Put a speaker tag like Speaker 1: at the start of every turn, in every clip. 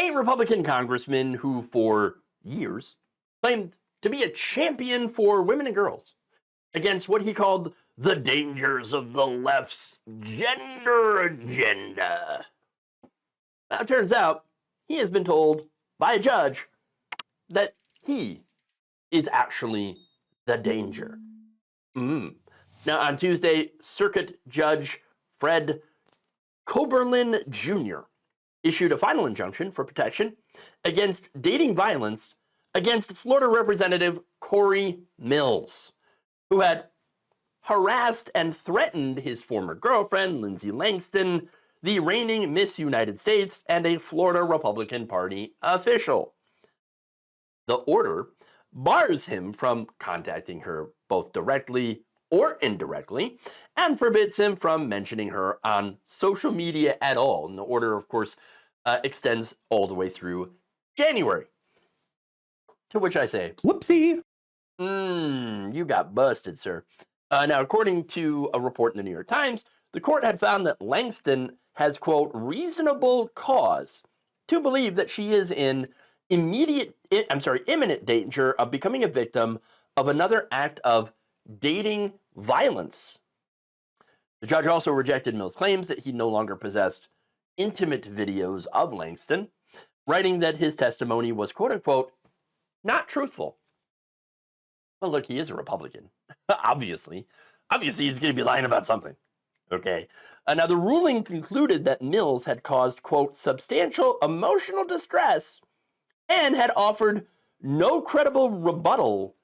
Speaker 1: a Republican congressman who, for years, claimed to be a champion for women and girls against what he called the dangers of the left's gender agenda. Now, it turns out he has been told by a judge that he is actually the danger. Now, on Tuesday, Circuit Judge Fred Coberlin Jr. issued a final injunction for protection against dating violence against Florida Representative Corey Mills, who had harassed and threatened his former girlfriend, Lindsay Langston, the reigning Miss United States and a Florida Republican Party official. The order bars him from contacting her both directly or indirectly, and forbids him from mentioning her on social media at all. And the order, of course, extends all the way through January. To which I say,
Speaker 2: whoopsie.
Speaker 1: You got busted, sir. Now, according to a report in the New York Times, the court had found that Langston has, quote, reasonable cause to believe that she is in imminent danger of becoming a victim of another act of dating violence. The judge also rejected Mills' claims that he no longer possessed intimate videos of Langston, writing that his testimony was, quote unquote, not truthful. Well, look, he is a Republican. Obviously he's going to be lying about something. Okay. Now, the ruling concluded that Mills had caused, quote, substantial emotional distress and had offered no credible rebuttal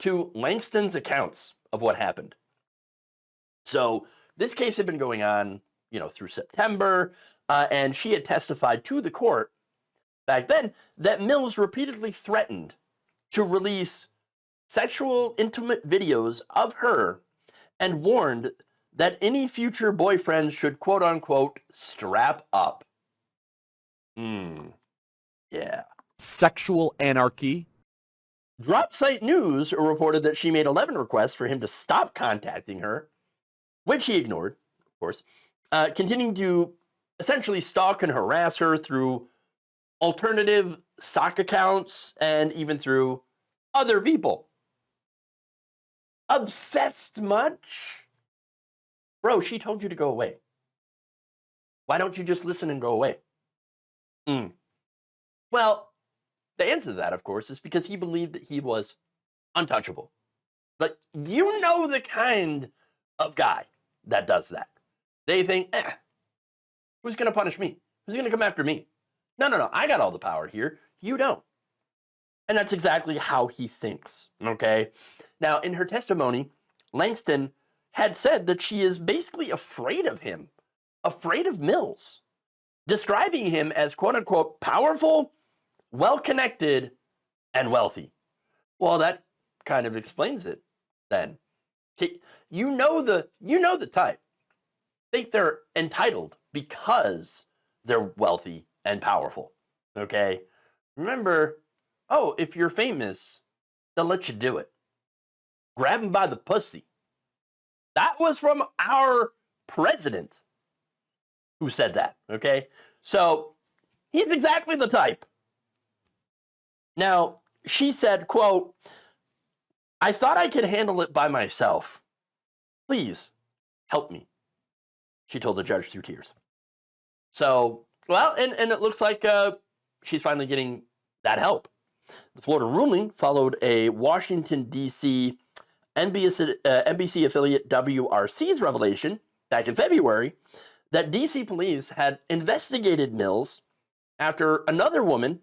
Speaker 1: to Langston's accounts of what happened. So this case had been going on, through September, and she had testified to the court back then that Mills repeatedly threatened to release sexual intimate videos of her and warned that any future boyfriends should, quote unquote, strap up. Yeah.
Speaker 2: Sexual anarchy.
Speaker 1: Drop Site News reported that she made 11 requests for him to stop contacting her, which he ignored, of course, continuing to essentially stalk and harass her through alternative sock accounts and even through other people. Obsessed much? Bro, she told you to go away. Why don't you just listen and go away? Well, the answer to that, of course, is because he believed that he was untouchable. Like, the kind of guy that does that. They think, who's going to punish me? Who's going to come after me? No, I got all the power here. You don't. And that's exactly how he thinks, okay? Now, in her testimony, Langston had said that she is basically afraid of him, afraid of Mills, describing him as, quote unquote, powerful, well-connected, and wealthy. Well, that kind of explains it then. You know the type. Think they're entitled because they're wealthy and powerful. Okay? Remember, if you're famous, they'll let you do it. Grab him by the pussy. That was from our president who said that, okay? So, he's exactly the type. Now, she said, quote, I thought I could handle it by myself. Please, help me, she told the judge through tears. So, well, and it looks like she's finally getting that help. The Florida ruling followed a Washington, D.C. NBC affiliate WRC's revelation back in February that D.C. police had investigated Mills after another woman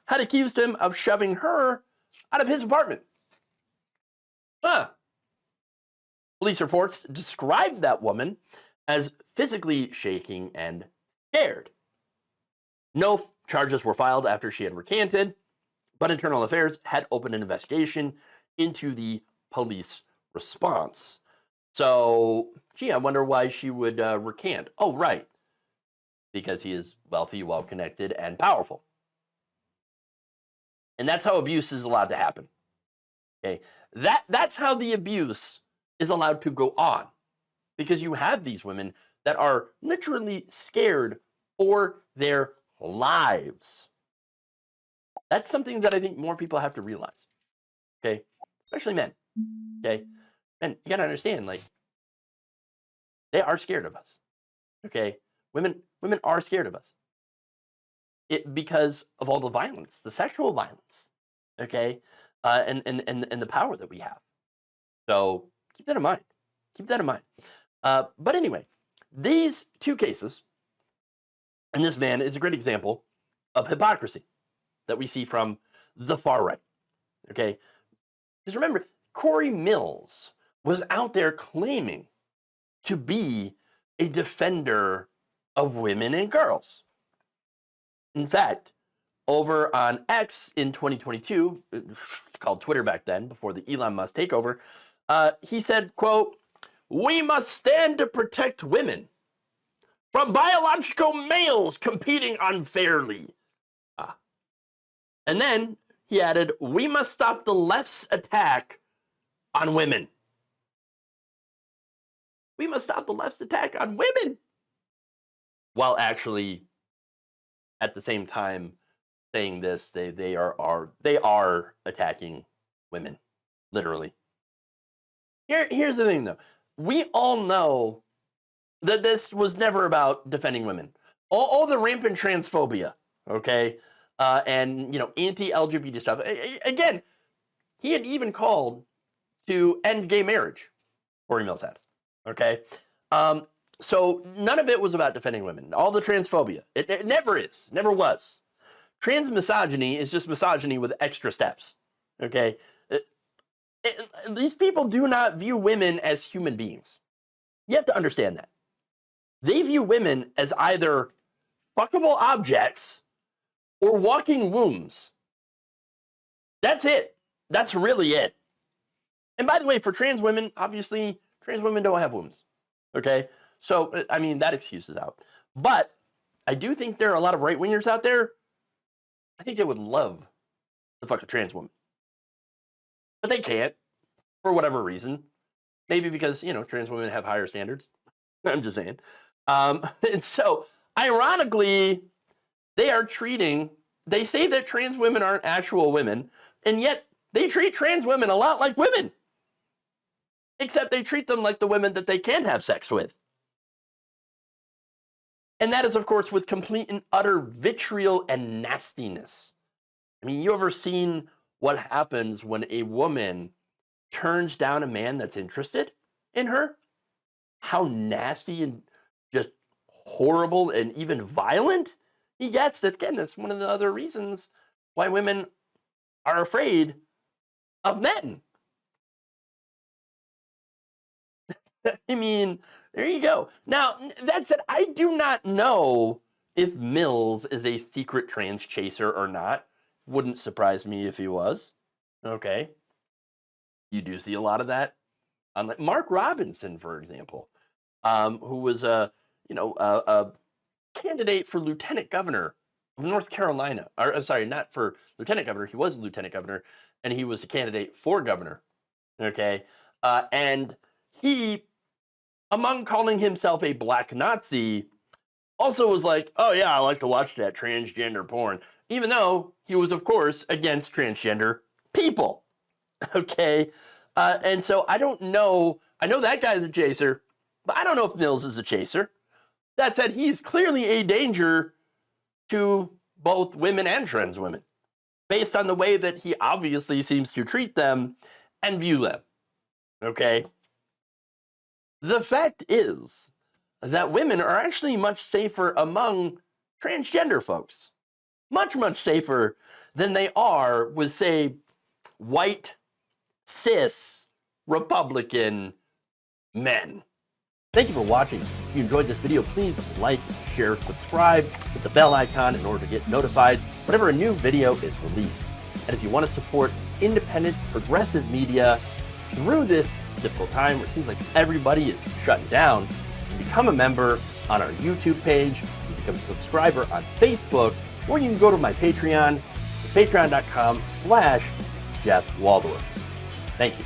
Speaker 1: had accused him of shoving her out of his apartment. Police reports described that woman as physically shaking and scared. No charges were filed after she had recanted, but Internal Affairs had opened an investigation into the police response. So, I wonder why she would recant. Oh, right. Because he is wealthy, well-connected, and powerful. And that's how abuse is allowed to happen. Okay? That's how the abuse is allowed to go on. Because you have these women that are literally scared for their lives. That's something that I think more people have to realize. Okay, especially men. Okay, and you gotta understand, like, they are scared of us. Okay, women are scared of us. Because of all the violence, the sexual violence. Okay, and the power that we have. So keep that in mind. Keep that in mind. But anyway, these two cases, and this man is a great example of hypocrisy that we see from the far right. Okay, because remember, Corey Mills was out there claiming to be a defender of women and girls. In fact, over on X in 2022, called Twitter back then, before the Elon Musk takeover, he said, quote, "We must stand to protect women from biological males competing unfairly." And then he added, "We must stop the left's attack on women." We must stop the left's attack on women. While actually, at the same time, saying this, they are attacking women, literally. Here's the thing, though. We all know that this was never about defending women. All the rampant transphobia, okay, and anti-LGBT stuff. Again, he had even called to end gay marriage. Corey Mills has, okay. So none of it was about defending women. All the transphobia, it never is, never was. Trans misogyny is just misogyny with extra steps, okay? These people do not view women as human beings. You have to understand that. They view women as either fuckable objects or walking wombs. That's it. That's really it. And by the way, for trans women, obviously, trans women don't have wombs, okay? So, I mean, that excuse is out. But I do think there are a lot of right-wingers out there. I think they would love to fuck a trans woman. But they can't, for whatever reason. Maybe because, trans women have higher standards. I'm just saying. And so, ironically, they say that trans women aren't actual women, and yet they treat trans women a lot like women. Except they treat them like the women that they can have sex with. And that is, of course, with complete and utter vitriol and nastiness. I mean, you ever seen what happens when a woman turns down a man that's interested in her? How nasty and just horrible and even violent he gets. Again, that's one of the other reasons why women are afraid of men. I mean, there you go. Now, that said, I do not know if Mills is a secret trans chaser or not. Wouldn't surprise me if he was. Okay. You do see a lot of that. Like Mark Robinson, for example, who was a candidate for lieutenant governor of North Carolina. Or, I'm sorry, not for lieutenant governor. He was a lieutenant governor, and he was a candidate for governor. Okay. And he, among calling himself a black Nazi, also was like, oh yeah, I like to watch that transgender porn, even though he was, of course, against transgender people. Okay, and so I don't know. I know that guy's a chaser, but I don't know if Mills is a chaser. That said, he's clearly a danger to both women and trans women, based on the way that he obviously seems to treat them and view them. Okay. The fact is that women are actually much safer among transgender folks. Much, much safer than they are with, say, white, cis, Republican men. Thank you for watching. If you enjoyed this video, please like, share, subscribe, hit the bell icon in order to get notified whenever a new video is released. And if you want to support independent, progressive media through this difficult time where it seems like everybody is shutting down, you can become a member on our YouTube page, you can become a subscriber on Facebook, or you can go to my Patreon. It's patreon.com/Jeff Waldorf. Thank you.